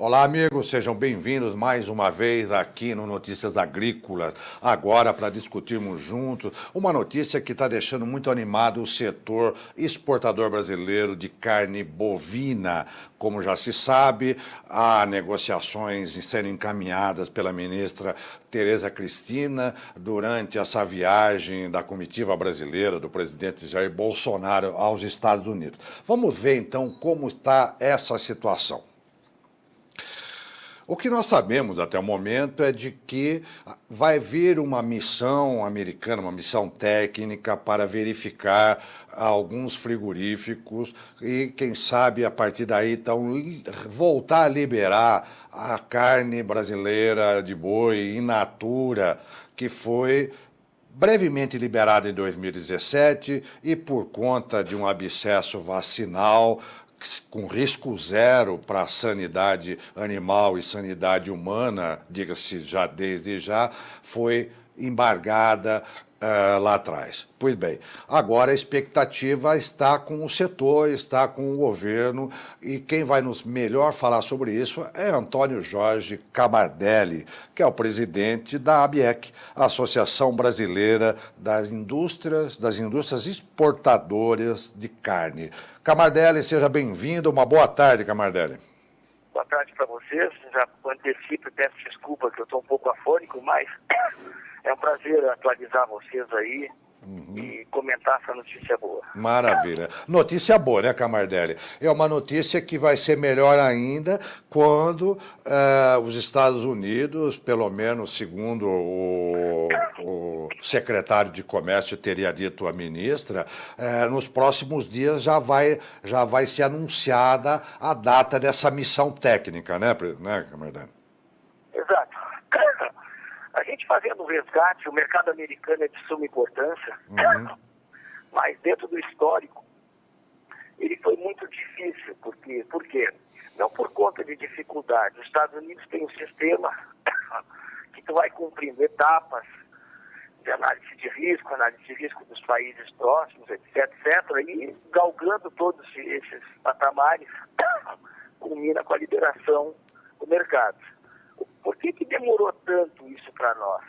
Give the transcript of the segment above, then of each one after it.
Olá, amigos, sejam bem-vindos mais uma vez aqui no Notícias Agrícolas, agora para discutirmos juntos uma notícia que está deixando muito animado o setor exportador brasileiro de carne bovina. Como já se sabe, há negociações sendo encaminhadas pela ministra Tereza Cristina durante essa viagem da comitiva brasileira do presidente Jair Bolsonaro aos Estados Unidos. Vamos ver, então, como está essa situação. O que nós sabemos até o momento é de que vai vir uma missão americana, uma missão técnica para verificar alguns frigoríficos e, quem sabe, a partir daí, então, voltar a liberar a carne brasileira de boi in natura, que foi brevemente liberada em 2017 e por conta de um abscesso vacinal com risco zero para a sanidade animal e sanidade humana, diga-se já desde já, foi embargada lá atrás. Pois bem, agora a expectativa está com o setor, está com o governo, e quem vai nos melhor falar sobre isso é Antônio Jorge Camardelli, que é o presidente da ABIEC, a Associação Brasileira das Indústrias Exportadoras de Carne. Camardelli, seja bem-vindo. Uma boa tarde, Camardelli. Boa tarde para vocês. Já antecipo e peço desculpa que eu estou um pouco afônico, mas é um prazer atualizar vocês aí e comentar essa notícia boa. Maravilha. Notícia boa, né, Camardelli? É uma notícia que vai ser melhor ainda quando os Estados Unidos, pelo menos segundo o secretário de Comércio teria dito à ministra, nos próximos dias já vai ser anunciada a data dessa missão técnica, né, Camardelli? Exato. A gente fazendo o resgate, o mercado americano é de suma importância, mas dentro do histórico, ele foi muito difícil. Por quê? Não por conta de dificuldade. Os Estados Unidos têm um sistema que tu vai cumprindo etapas de análise de risco dos países próximos, etc., e galgando todos esses patamares, culmina com a liberação do mercado. Por que demorou tanto isso para nós?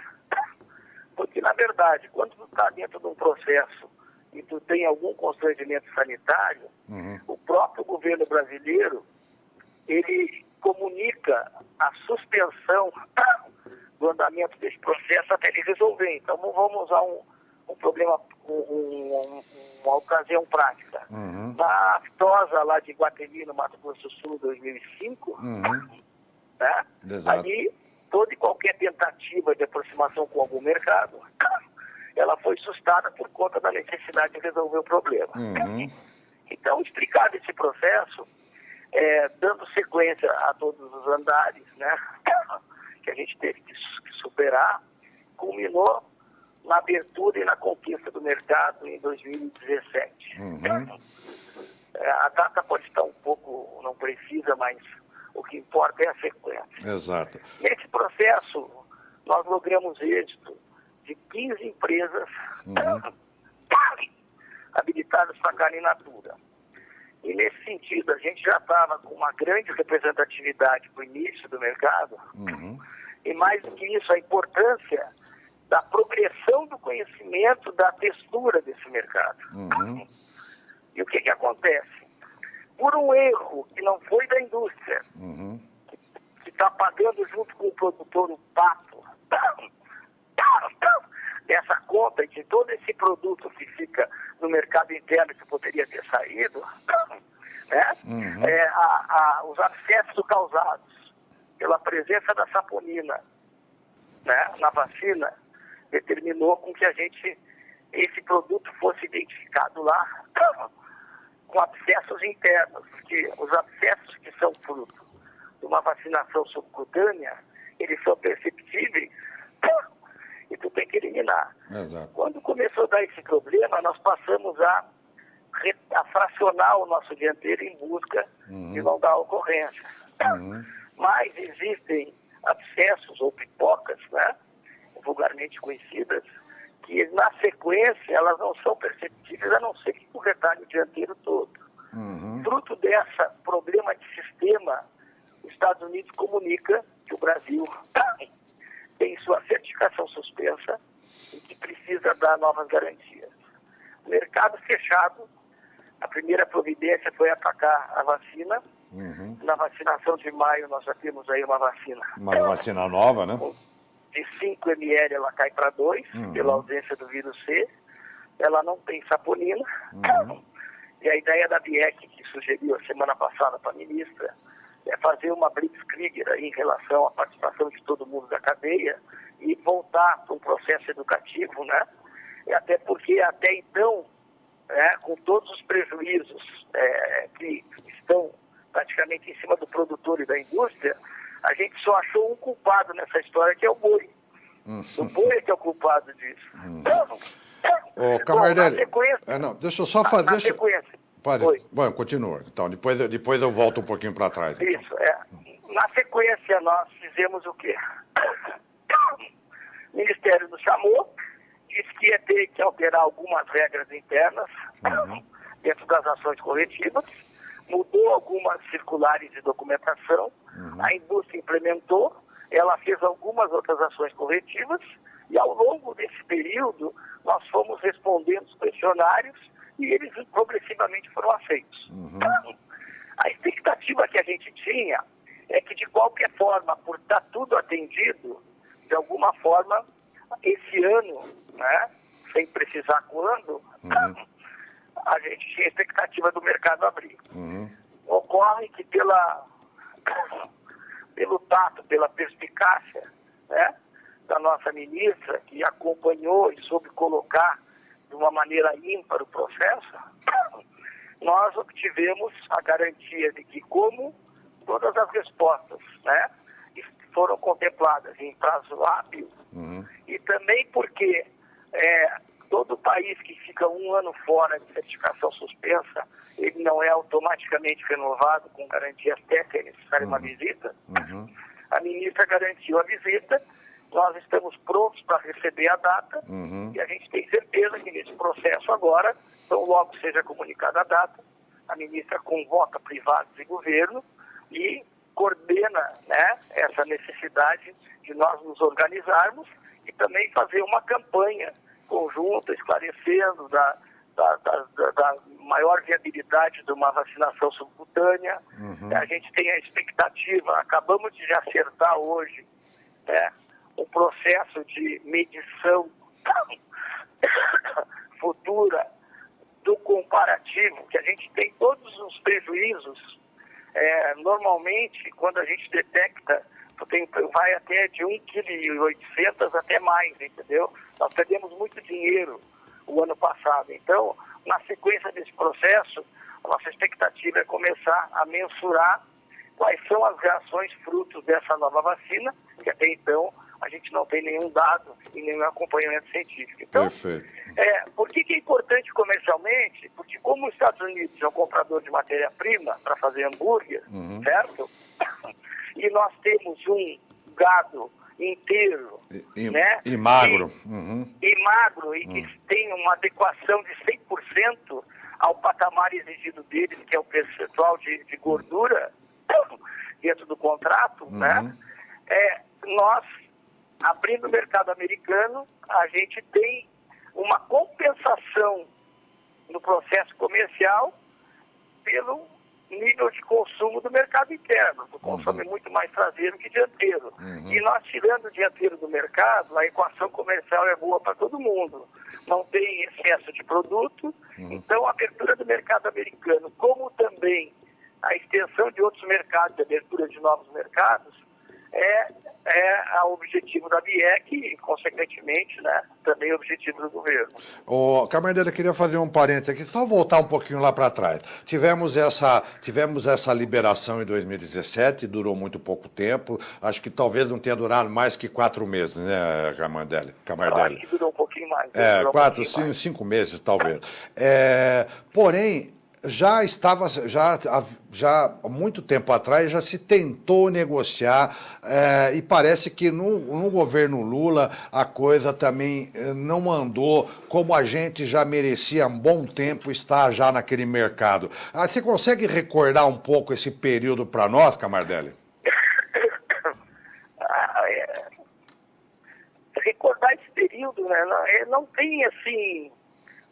Porque, na verdade, quando tu está dentro de um processo e tu tem algum constrangimento sanitário, o próprio governo brasileiro, ele comunica a suspensão do andamento desse processo até ele resolver. Então, vamos usar um problema, uma ocasião prática. Na aftosa lá de Iguatemi, no Mato Grosso do Sul, 2005, né? Ali, toda e qualquer tentativa de aproximação com algum mercado, ela foi sustada por conta da necessidade de resolver o problema. Então, explicado esse processo, dando sequência a todos os andares, né, que a gente teve que superar, culminou na abertura e na conquista do mercado em 2017. A data pode estar um pouco não precisa, mas o que importa é a sequência. Exato. Nesse processo, nós logramos êxito de 15 empresas habilitadas para carne in natura. E nesse sentido, a gente já estava com uma grande representatividade para o início do mercado, e mais do que isso, a importância da progressão do conhecimento da textura desse mercado. E o que acontece? Por um erro que não foi da indústria, que está pagando junto com o produtor o pato dessa conta, e de todo esse produto que fica no mercado interno que poderia ter saído, né? Os abscessos causados pela presença da saponina, né, na vacina, determinou com que esse produto fosse identificado lá com abscessos internos, porque os abscessos que são fruto de uma vacinação subcutânea, eles são perceptíveis e tu tem que eliminar. Exato. Quando começou a dar esse problema, nós passamos a fracionar o nosso dianteiro em busca de não dar ocorrência. Mas existem abscessos ou pipocas, né, vulgarmente conhecidas, que na sequência elas não são perceptíveis, a não ser que o retalho dianteiro todo. Fruto dessa problema de sistema, os Estados Unidos comunica que o Brasil tem sua certificação suspensa e que precisa dar novas garantias. Mercado fechado, a primeira providência foi atacar a vacina. Na vacinação de maio nós já temos aí uma vacina. Uma vacina nova, né? De 5 ml ela cai para 2, pela ausência do vírus C. Ela não tem saponina. E a ideia da BIEC, que sugeriu a semana passada para a ministra, é fazer uma blitzkrieg em relação à participação de todo mundo da cadeia e voltar para um processo educativo, né? E até porque até então, com todos os prejuízos que estão praticamente em cima do produtor e da indústria, a gente só achou um culpado nessa história, que é o boi. O boi é que é o culpado disso. Ô, Camardelli, sequência, não, deixa eu só fazer... Na sequência. Pode. Bom, continua. Então, depois eu volto um pouquinho para trás. Então. Isso, Na sequência, nós fizemos o quê? O Ministério nos chamou, disse que ia ter que alterar algumas regras internas dentro das ações coletivas, mudou algumas circulares de documentação, a indústria implementou, ela fez algumas outras ações corretivas e ao longo desse período nós fomos respondendo os questionários e eles progressivamente foram aceitos. A expectativa que a gente tinha é que de qualquer forma, por estar tudo atendido, de alguma forma, esse ano, né, sem precisar quando, a gente tinha expectativa do mercado abrir. Ocorre que pelo tato, pela perspicácia, né, da nossa ministra, que acompanhou e soube colocar de uma maneira ímpar o processo, nós obtivemos a garantia de que, como todas as respostas, né, foram contempladas em prazo hábil, e também porque todo país que fica um ano fora de certificação suspensa, ele não é automaticamente renovado com garantias técnicas, necessária uma visita. A ministra garantiu a visita, nós estamos prontos para receber a data e a gente tem certeza que nesse processo agora, então logo seja comunicada a data, a ministra convoca privados e governo e coordena, né, essa necessidade de nós nos organizarmos e também fazer uma campanha conjunta, esclarecendo da maior viabilidade de uma vacinação subcutânea. A gente tem a expectativa, acabamos de acertar hoje, um processo de medição futura do comparativo, que a gente tem todos os prejuízos. Normalmente, quando a gente detecta, vai até de 1,8 kg até mais, entendeu? Nós perdemos muito dinheiro o ano passado. Então, na sequência desse processo, a nossa expectativa é começar a mensurar quais são as reações frutos dessa nova vacina, que até então a gente não tem nenhum dado e nenhum acompanhamento científico. Então, por que é importante comercialmente? Porque como os Estados Unidos é um comprador de matéria-prima para fazer hambúrguer, certo? E nós temos um gado inteiro, né? E magro. E magro, e que tem uma adequação de 100% ao patamar exigido deles, que é o percentual de gordura dentro do contrato, né? Nós, abrindo o mercado americano, a gente tem uma compensação no processo comercial pelo nível de consumo do mercado interno. O consumo é muito mais traseiro que dianteiro. E nós, tirando o dianteiro do mercado, a equação comercial é boa para todo mundo. Não tem excesso de produto. Então, a abertura do mercado americano, como também a extensão de outros mercados, a abertura de novos mercados, é o objetivo da BIEC e, consequentemente, né, também o objetivo do governo. Ô, Camardelli, eu queria fazer um parênteses aqui, só voltar um pouquinho lá para trás. Tivemos essa liberação em 2017, durou muito pouco tempo, acho que talvez não tenha durado mais que 4 meses, né, Camardelli? Eu acho que durou um pouquinho mais. 4, 5 meses, talvez. Porém, já há muito tempo atrás já se tentou negociar e parece que no governo Lula a coisa também não andou como a gente já merecia há um bom tempo estar já naquele mercado. Você consegue recordar um pouco esse período para nós, Camardelli? recordar esse período, né? Não tem, assim,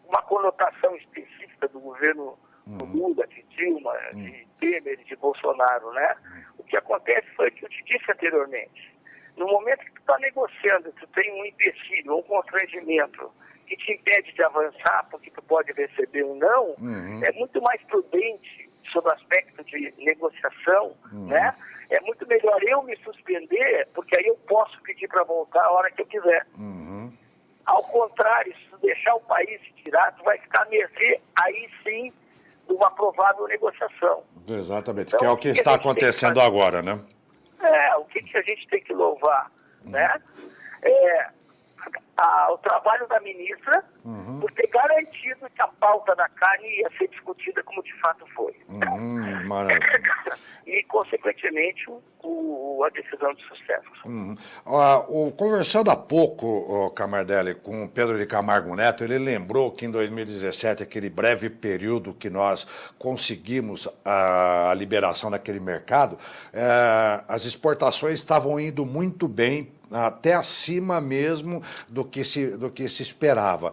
uma conotação específica do governo do Lula, de Dilma, de Temer, de Bolsonaro, né? O que acontece foi o que eu te disse anteriormente. No momento que tu está negociando, tu tem um empecilho, um constrangimento que te impede de avançar, porque tu pode receber um não, é muito mais prudente sob o aspecto de negociação, né? É muito melhor eu me suspender, porque aí eu posso pedir para voltar a hora que eu quiser. Ao contrário, se tu deixar o país se tirar, tu vai ficar a mercê, aí sim, de uma provável negociação. Exatamente, Então, que é o que está acontecendo agora, né? O que a gente tem que louvar, né? O trabalho da ministra por ter garantido que a pauta da carne ia ser discutida como de fato foi. Maravilha. E, consequentemente, a decisão de sucesso. Conversando há pouco, Camardelli, com o Pedro de Camargo Neto, ele lembrou que em 2017, aquele breve período que nós conseguimos a liberação daquele mercado, as exportações estavam indo muito bem, até acima mesmo do que se esperava.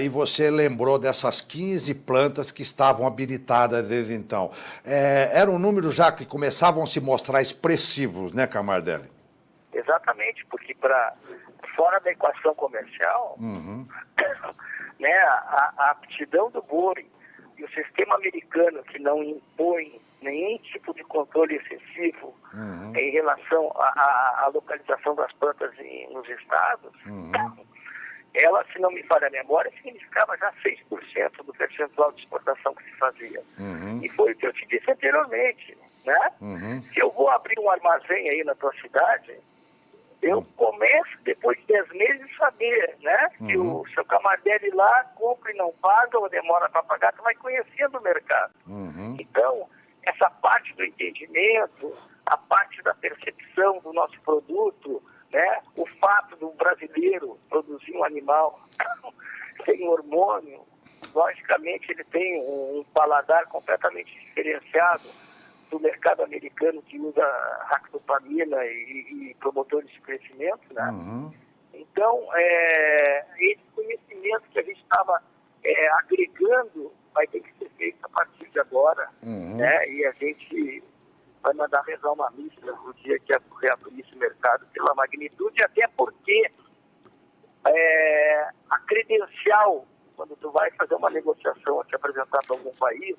E você lembrou dessas 15 plantas que estavam habilitadas desde então. Era um número já que começavam a se mostrar expressivos, né, Camardelli? Exatamente, porque fora da equação comercial, né, a aptidão do boi e o sistema americano, que não impõe nenhum tipo de controle excessivo em relação à localização das plantas nos estados, ela, se não me falha a memória, significava já 6% do percentual de exportação que se fazia. E foi o que eu te disse anteriormente, né? Se eu vou abrir um armazém aí na tua cidade, eu começo, depois de 10 meses, saber, né? Se o seu Camardelli lá compra e não paga, ou demora para pagar, tu vai conhecendo o mercado. Então, essa parte do entendimento, a parte da percepção do nosso produto, né? O fato do brasileiro produzir um animal sem hormônio, logicamente ele tem um paladar completamente diferenciado do mercado americano, que usa ractopamina e promotores de crescimento, né? Então, esse conhecimento que a gente estava agregando vai ter que ser feito a partir de agora, né? E a gente vai mandar rezar uma missa no dia que reabrir esse mercado pela magnitude, até porque a credencial, quando tu vai fazer uma negociação a te apresentar para algum país,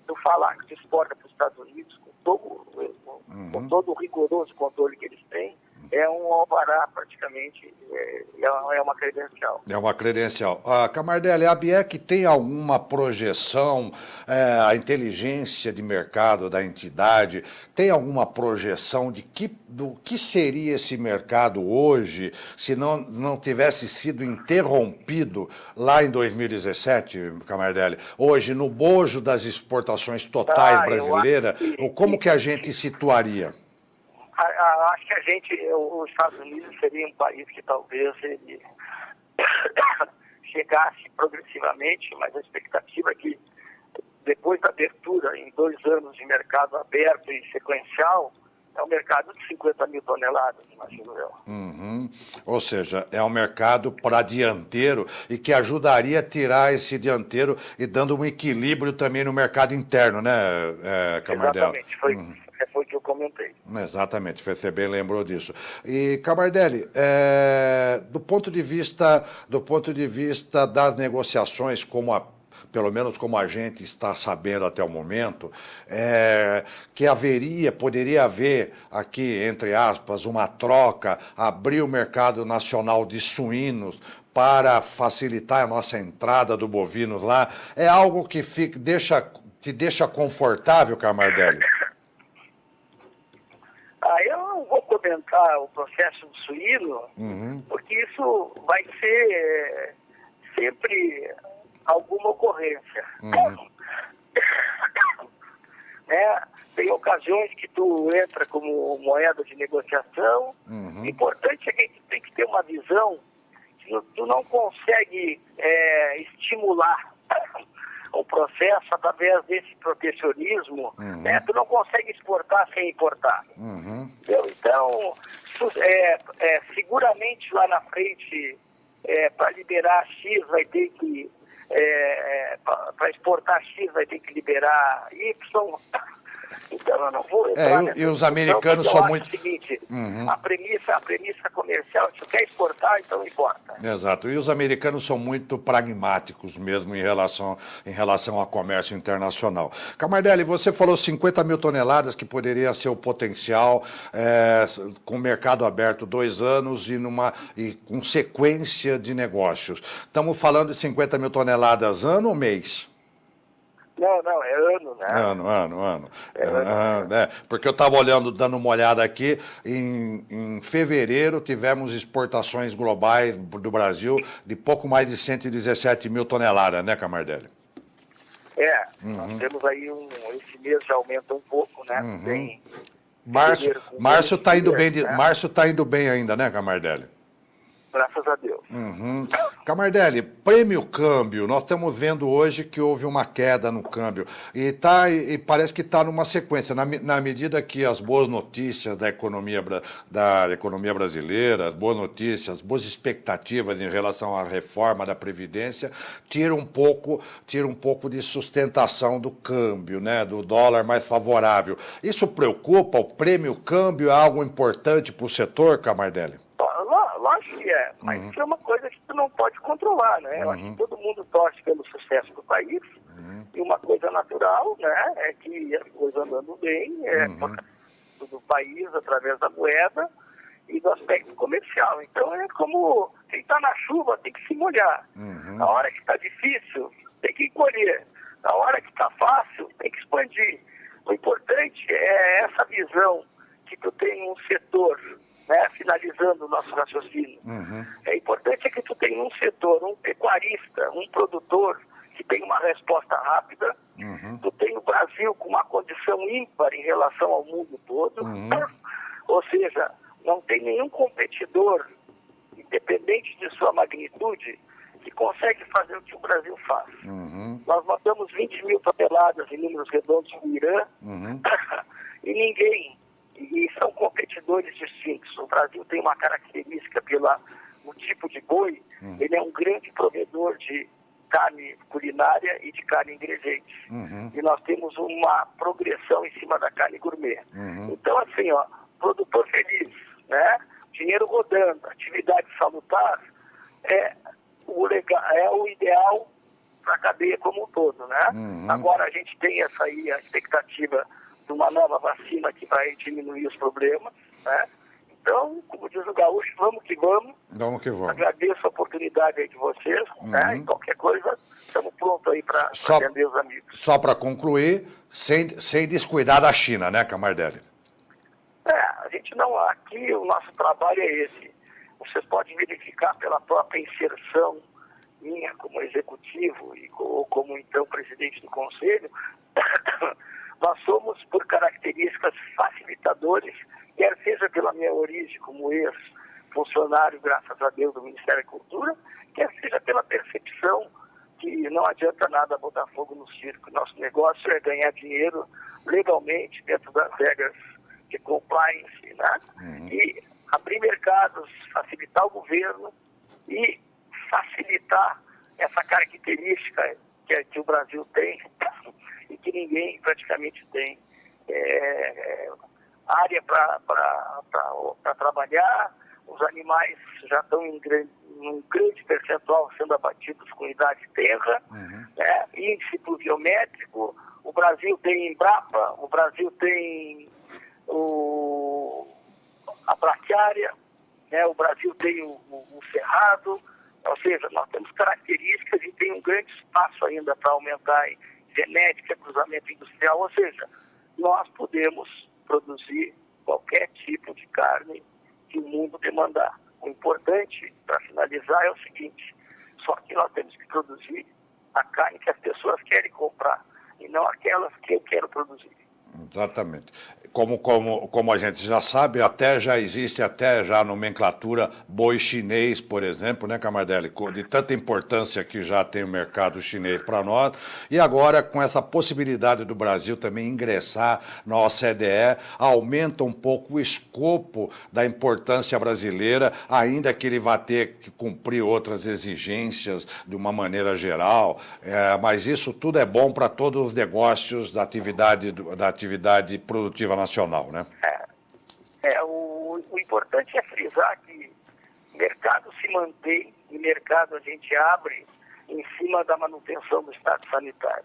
tu falar que tu exporta para os Estados Unidos com todo o rigoroso controle que eles têm, é um alvará praticamente, é uma credencial. É uma credencial. Camardelli, a ABIEC tem alguma projeção, a inteligência de mercado da entidade tem alguma projeção do que seria esse mercado hoje se não tivesse sido interrompido lá em 2017, Camardelli? Hoje, no bojo das exportações totais brasileiras, como que a gente situaria? Acho que os Estados Unidos seria um país que talvez ele chegasse progressivamente, mas a expectativa é que depois da abertura em 2 anos de mercado aberto e sequencial, é um mercado de 50 mil toneladas, imagino eu. Ou seja, é um mercado para dianteiro e que ajudaria a tirar esse dianteiro e dando um equilíbrio também no mercado interno, né, Camardelli? Exatamente, foi o que eu comentei. Exatamente, você bem lembrou disso. E, Camardelli, do ponto de vista das negociações, pelo menos como a gente está sabendo até o momento, que poderia haver aqui, entre aspas, uma troca, abrir o mercado nacional de suínos para facilitar a nossa entrada do bovino lá, é algo que te deixa confortável, Camardelli? Eu não vou comentar o processo do suíno, porque isso vai ser sempre alguma ocorrência. Tem ocasiões que tu entra como moeda de negociação. O importante é que a gente tem que ter uma visão que tu não consegue estimular o processo através desse protecionismo, tu não consegue exportar sem importar. Então, seguramente lá na frente, para liberar X vai ter que, para exportar X vai ter que liberar Y. Então eu não vou entrar nessa e os discussão, americanos porque são eu acho muito... o seguinte, a premissa comercial, se quer exportar, então importa. Exato. E os americanos são muito pragmáticos mesmo em relação ao comércio internacional. Camardelli, você falou 50 mil toneladas que poderia ser o potencial com o mercado aberto 2 anos e com sequência de negócios. Estamos falando de 50 mil toneladas ano ou mês? Não, é ano, né? Ano. Porque eu estava olhando, dando uma olhada aqui, em fevereiro tivemos exportações globais do Brasil de pouco mais de 117 mil toneladas, né, Camardelli? Nós temos aí esse mês já aumenta um pouco, né? Tem Março está indo bem, né? Março está indo bem ainda, né, Camardelli? Graças a Deus. Camardelli, prêmio câmbio, nós estamos vendo hoje que houve uma queda no câmbio e parece que está numa sequência, na medida que as boas notícias da economia brasileira, as boas notícias, as boas expectativas em relação à reforma da Previdência, tira um pouco de sustentação do câmbio, né, do dólar mais favorável. Isso preocupa? O prêmio câmbio é algo importante para o setor, Camardelli? Lógico que é, mas isso é uma coisa que tu não pode controlar, né? Eu acho que todo mundo torce pelo sucesso do país, e uma coisa natural, né, é que as coisas andando bem, do país através da moeda e do aspecto comercial. Então é como quem está na chuva tem que se molhar. Na hora que está difícil, tem que encolher. Na hora que está fácil, tem que expandir. O importante é essa visão que tu tem um setor, né, finalizando o nosso raciocínio. É importante que tu tenha um setor, um pecuarista, um produtor que tem uma resposta rápida. Tu tem o Brasil com uma condição ímpar em relação ao mundo todo. Ou seja, não tem nenhum competidor, independente de sua magnitude, que consegue fazer o que o Brasil faz. Nós matamos 20 mil toneladas em números redondos no Irã e ninguém... E são competidores distintos. O Brasil tem uma característica o tipo de boi, ele é um grande provedor de carne culinária e de carne ingrediente. E nós temos uma progressão em cima da carne gourmet. Então, assim, produtor feliz, né? Dinheiro rodando, atividade salutar, é o ideal para a cadeia como um todo, né? Agora a gente tem essa aí, a expectativa de uma nova vacina que vai diminuir os problemas, né? Então, como diz o gaúcho, vamos que vamos. Vamos que vamos. Agradeço a oportunidade aí de vocês, né? E qualquer coisa, estamos prontos aí para atender os amigos. Só para concluir, sem descuidar da China, né, Camardelli? A gente não... Aqui o nosso trabalho é esse. Vocês podem verificar pela própria inserção minha como executivo ou como, então, presidente do conselho. Nós somos, por características, facilitadores, quer seja pela minha origem como ex-funcionário, graças a Deus, do Ministério da Cultura, quer seja pela percepção que não adianta nada botar fogo no circo. Nosso negócio é ganhar dinheiro legalmente, dentro das regras de compliance, né? E abrir mercados, facilitar o governo e facilitar essa característica que o Brasil tem e que ninguém praticamente tem. Área para trabalhar, os animais já estão em um grande percentual sendo abatidos com idade tenra, né? Índice pluviométrico, o Brasil tem Embrapa, o Brasil tem a braquiária, né? O Brasil tem o cerrado, ou seja, nós temos características e tem um grande espaço ainda para aumentar em genética, cruzamento industrial, ou seja, nós podemos produzir qualquer tipo de carne que o mundo demandar. O importante, para finalizar, é o seguinte: só que nós temos que produzir a carne que as pessoas querem comprar e não aquelas que eu quero produzir. Exatamente. Como a gente já sabe, já existe a nomenclatura boi chinês, por exemplo, né, Camardelli? De tanta importância que já tem o mercado chinês para nós. E agora, com essa possibilidade do Brasil também ingressar na OCDE, aumenta um pouco o escopo da importância brasileira, ainda que ele vá ter que cumprir outras exigências de uma maneira geral. Mas isso tudo é bom para todos os negócios da atividade produtiva nacional, né? O importante é frisar que o mercado se mantém e mercado a gente abre em cima da manutenção do estado sanitário.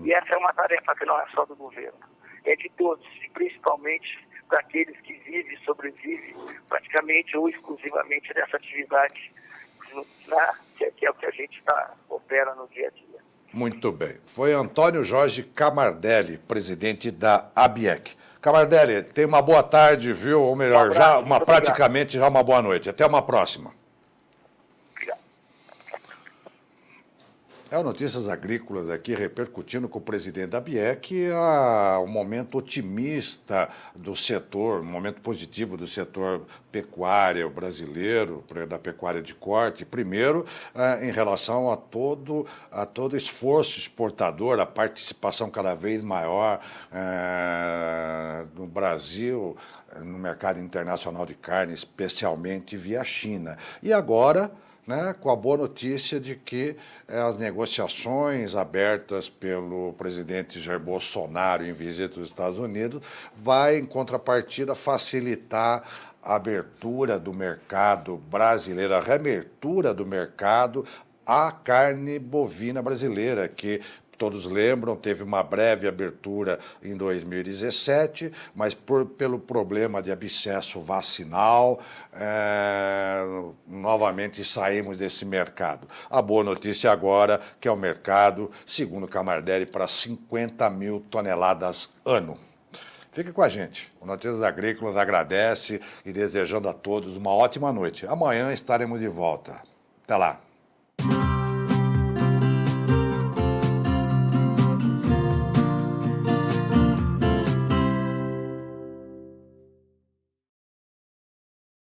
E essa é uma tarefa que não é só do governo, é de todos, e principalmente daqueles que vivem e sobrevivem praticamente ou exclusivamente dessa atividade, né, que é o que a gente opera no dia a dia. Muito bem. Foi Antônio Jorge Camardelli, presidente da ABIEC. Camardelli, tenha uma boa tarde, viu? Ou melhor, praticamente já uma boa noite. Até uma próxima. É o Notícias Agrícolas aqui, repercutindo com o presidente da ABIEC um momento otimista do setor, um momento positivo do setor pecuário brasileiro, da pecuária de corte. Primeiro, em relação a todo esforço exportador, a participação cada vez maior no Brasil, no mercado internacional de carne, especialmente via China. E agora, né, com a boa notícia de que as negociações abertas pelo presidente Jair Bolsonaro em visita aos Estados Unidos vai, em contrapartida, facilitar a abertura do mercado brasileiro, a reabertura do mercado à carne bovina brasileira, que todos lembram, teve uma breve abertura em 2017, mas pelo problema de abscesso vacinal, novamente saímos desse mercado. A boa notícia agora que é o mercado, segundo Camardelli, para 50 mil toneladas ano. Fique com a gente. O Notícias Agrícolas agradece e desejando a todos uma ótima noite. Amanhã estaremos de volta. Até lá.